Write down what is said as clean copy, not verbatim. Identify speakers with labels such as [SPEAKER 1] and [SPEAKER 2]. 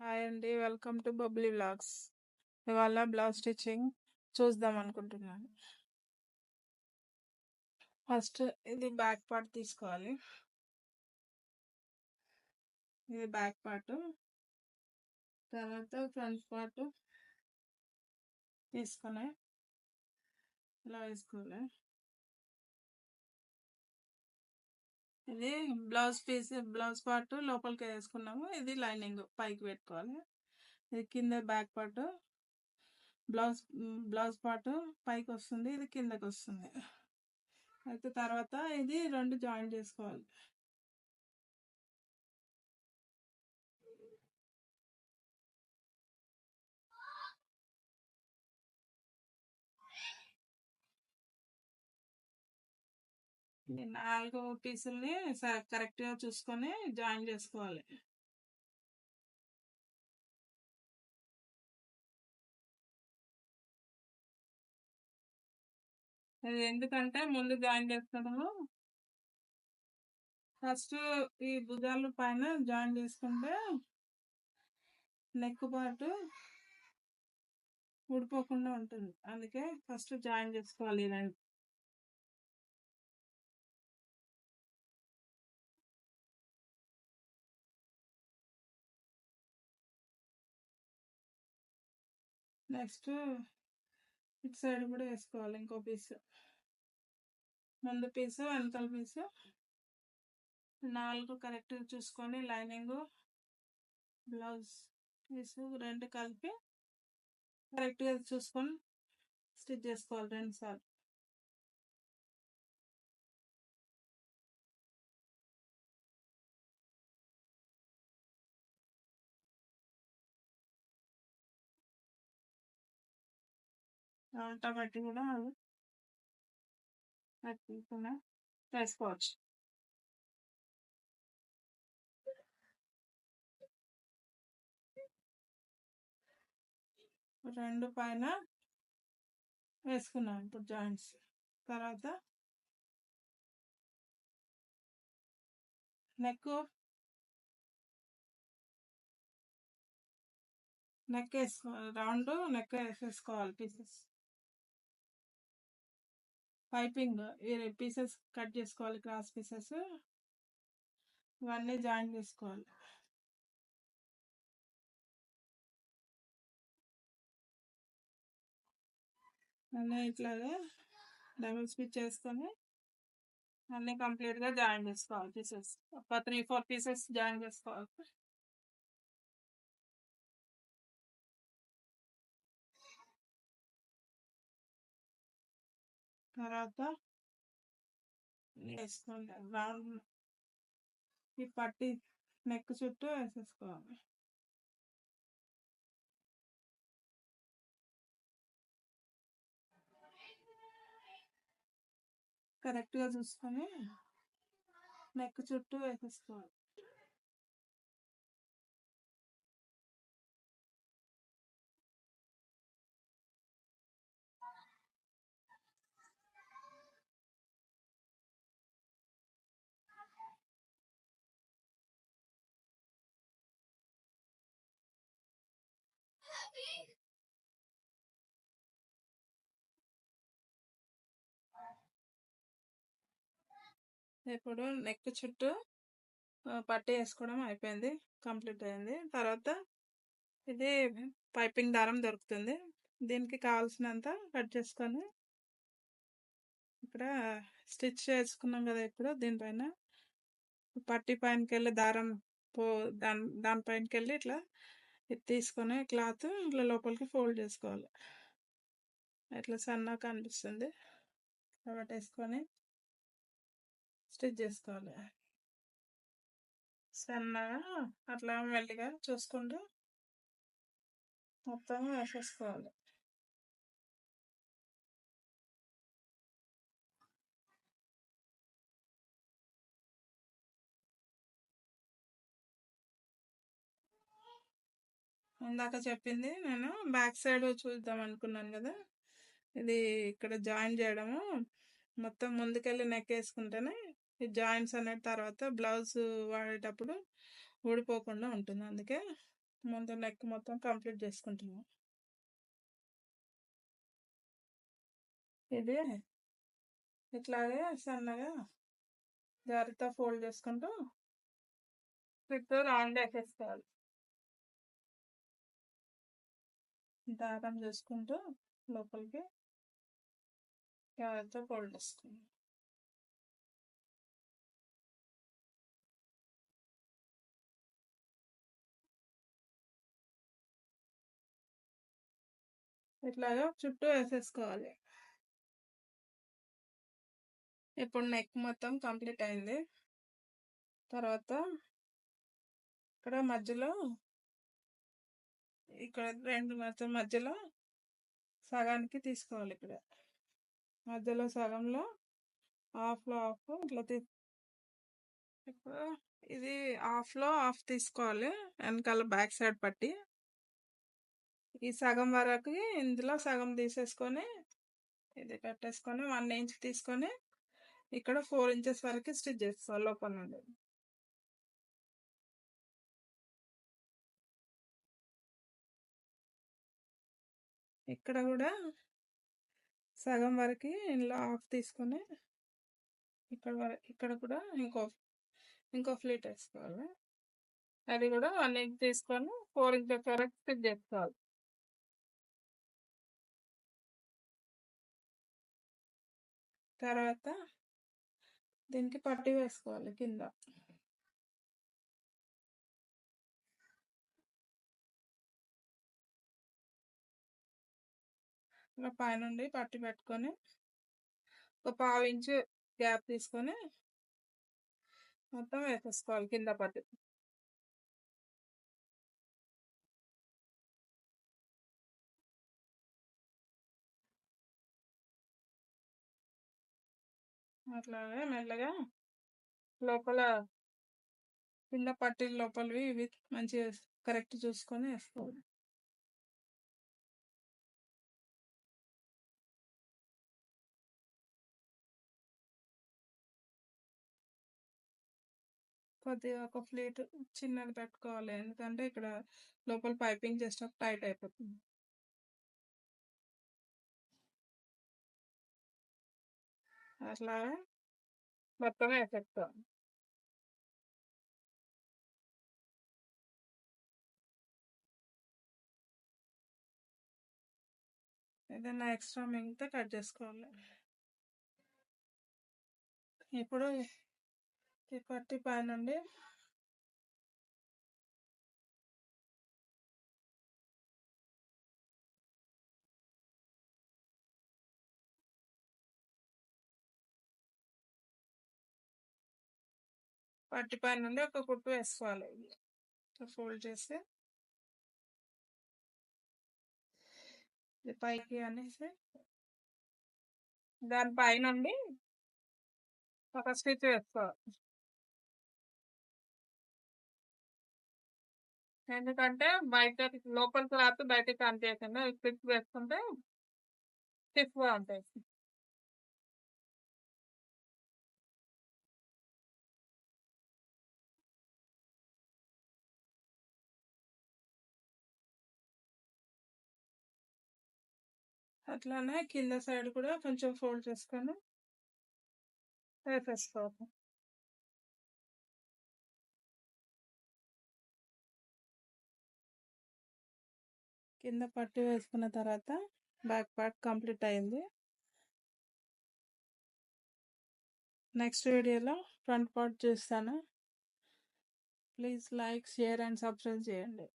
[SPEAKER 1] Hi అండి, welcome to Babli vlogs. ఇవాళ blouse stitching చూద్దాం అనుకుంటున్నాను. ఫస్ట్ ఇది బ్యాక్ పార్ట్ తీసుకోవాలి. ఇది బ్యాక్ పార్ట్. తర్వాత ఫ్రంట్ పార్ట్ తీసుకొని ఇలా వేసుకోవాలి. ఇది బ్లౌజ్ పార్ట్ లోపలికి వేసుకున్నాము. ఇది లైనింగ్ పైకి పెట్టుకోవాలి. ఇది కింద బ్యాక్ పార్ట్. బ్లౌజ్ పార్ట్ పైకి వస్తుంది, ఇది కిందకి వస్తుంది. అయితే తర్వాత ఇది రెండు జాయిన్ చేసుకోవాలి. ఈ 4 పీసుల్ని కరెక్ట్ గా చూసుకొని జాయిన్ చేసుకోవాలి. ఇది ఎందుకంటే ముందు జాయిన్ చేస్తాము. ఫస్ట్ ఈ భుజాల పైన జాయిన్ చేసుకుంటే నెక్ పార్ట్ ఊడిపోకుండా ఉంటుంది. అందుకే ఫస్ట్ జాయిన్ చేసుకోవాలి. ఇలాంటి నెక్స్ట్ ఇటు సైడ్ కూడా వేసుకోవాలి. ఇంకో పీసు, ముందు పీసు వెనకాల పీసు 4 కరెక్ట్ చూసుకొని లైనింగ్ బ్లౌజ్ పీసు రెండు కలిపి కరెక్ట్గా చూసుకొని స్టిచ్ చేసుకోవాలి 2 సార్లు. వంట బట్టి కూడా పెట్టుకుని వేసుకోవచ్చు. రెండు పైన వేసుకున్నాం ఇప్పుడు జాయింట్స్. తర్వాత నెక్ వేసుకోవాలి. రౌండ్ నెక్ వేసేసుకోవాలి. పీసెస్ పైపింగ్ పీసెస్ కట్ చేసుకోవాలి. క్రాస్ పీసెస్ ఇవన్నీ జాయిన్ చేసుకోవాలి. అన్నీ ఇట్లాగే డబుల్ స్టిచ్ చేసుకొని అన్నీ కంప్లీట్గా జాయిన్ చేసుకోవాలి. పీసెస్ ఒక 3-4 పీసెస్ జాయిన్ చేసుకోవాలి. తర్వాత వేసుకోండి. రౌండ్ ఈ పట్టి నెక్ చుట్టూ వేసేసుకోవాలి. కరెక్ట్గా చూసుకొని నెక్ చుట్టూ వేసేసుకోవాలి. ఇప్పుడు నెక్ చుట్టూ పట్టి వేసుకోవడం అయిపోయింది, కంప్లీట్ అయింది. తర్వాత ఇది పైపింగ్ దారం దొరుకుతుంది. దీనికి కావాల్సినంత కట్ చేసుకొని ఇక్కడ స్టిచ్ చేసుకున్నాం కదా. ఇప్పుడు దీనిపైన పట్టి పైనకి వెళ్ళి దారం దానిపైనకి వెళ్ళి ఇట్లా ఇది తీసుకొని క్లాత్ ఇట్లా లోపలికి ఫోల్డ్ చేసుకోవాలి. ఇట్లా సన్నగా కనిపిస్తుంది కాబట్టి వేసుకొని స్టిచ్ చేసుకోవాలి. సన్నగా అట్లా మెల్లిగా చూసుకుంటూ మొత్తం వేసేసుకోవాలి. ఇందాక చెప్పింది నేను బ్యాక్ సైడ్ చూద్దాం అనుకున్నాను కదా. ఇది ఇక్కడ జాయిన్ చేయడము మొత్తం ముందుకెళ్ళి నెక్ వేసుకుంటేనే ఈ జాయింట్స్ అనేది తర్వాత బ్లౌజ్ వాడేటప్పుడు ఊడిపోకుండా ఉంటుంది. అందుకే ముందు నెక్ మొత్తం కంప్లీట్ చేసుకుంటున్నాం. ఇది ఇట్లాగే సన్నగా జాగ్రత్త ఫోల్డ్ చేసుకుంటూ చుట్టూ రౌండ్ వేసేసుకోవాలి. దారం చూసుకుంటూ లోపలికి జాగ్రత్త ఫోల్డ్ చేసుకోండి. ఇట్లాగా చుట్టూ వేసేసుకోవాలి. ఇప్పుడు నెక్ మొత్తం కంప్లీట్ అయింది. తర్వాత ఇక్కడ మధ్యలో ఇక్కడ 2 మధ్యలో సగానికి తీసుకోవాలి. ఇక్కడ మధ్యలో సగంలో హాఫ్లో హాఫ్ ఇట్లా ఇప్పుడు ఇది హాఫ్లో హాఫ్ తీసుకోవాలి. వెనకాల బ్యాక్ సైడ్ పట్టి ఈ సగం వరకు ఇందులో సగం తీసేసుకొని ఇది పెట్టేసుకొని 1 ఇంచ్ తీసుకొని ఇక్కడ 4 ఇంచెస్ వరకు స్టిచ్ చేసుకోవాలి లోపల నుండి. ఇక్కడ కూడా సగం వరకు ఇందులో హాఫ్ తీసుకొని ఇక్కడ కూడా ఇంకో ఫ్లీట్ వేసుకోవాలి. అది కూడా 1 ఇంచ్ తీసుకొని 4 ఇంచెస్ వరకు స్టిచ్ చేసుకోవాలి. తర్వాత దీనికి పట్టీ వేసుకోవాలి. కింద ఇలా పైనుండి పట్టీ పెట్టుకొని ఒక 1/2 ఇంచు గ్యాప్ తీసుకొని మొత్తం వేసేసుకోవాలి కింద పట్టీ. అట్లాగే మెల్లగా లోపల కింద పట్టీ లోపలివి ఇవి మంచిగా కరెక్ట్ చూసుకొని వేసుకోవాలి. కొద్దిగా ఒక ఫ్లీట్ చిన్నది పెట్టుకోవాలి, ఎందుకంటే ఇక్కడ లోపల పైపింగ్ చేసేటప్పుడు టైట్ అయిపోతుంది. అట్లా మొత్తం వేసేసుకోవాలి. ఏదైనా ఎక్స్ట్రా మిగిలితే కట్ చేసుకోవాలి. ఇప్పుడు ఈ పట్టీ పైనుండి ఒక కుట్టు వేసుకోవాలి. ఫోల్డ్ చేసి ఇది పైకి అనేసి దాని పైనుండి ఒక స్టిచ్ వేసుకోవాలి. ఎందుకంటే బయట లోపల క్లాత్ బయటకి కనిపించకుండా స్టిచ్ వేసుకుంటే స్టిఫ్గా ఉంటాయి. అట్లానే కింద సైడ్ కూడా కొంచెం ఫోల్డ్ చేసుకొని వేసేసుకోవాలి. కింద పట్టీ వేసుకున్న తర్వాత బ్యాక్ పార్ట్ కంప్లీట్ అయింది. నెక్స్ట్ వీడియోలో ఫ్రంట్ పార్ట్ చేస్తాను. Please like, share and subscribe చేయండి.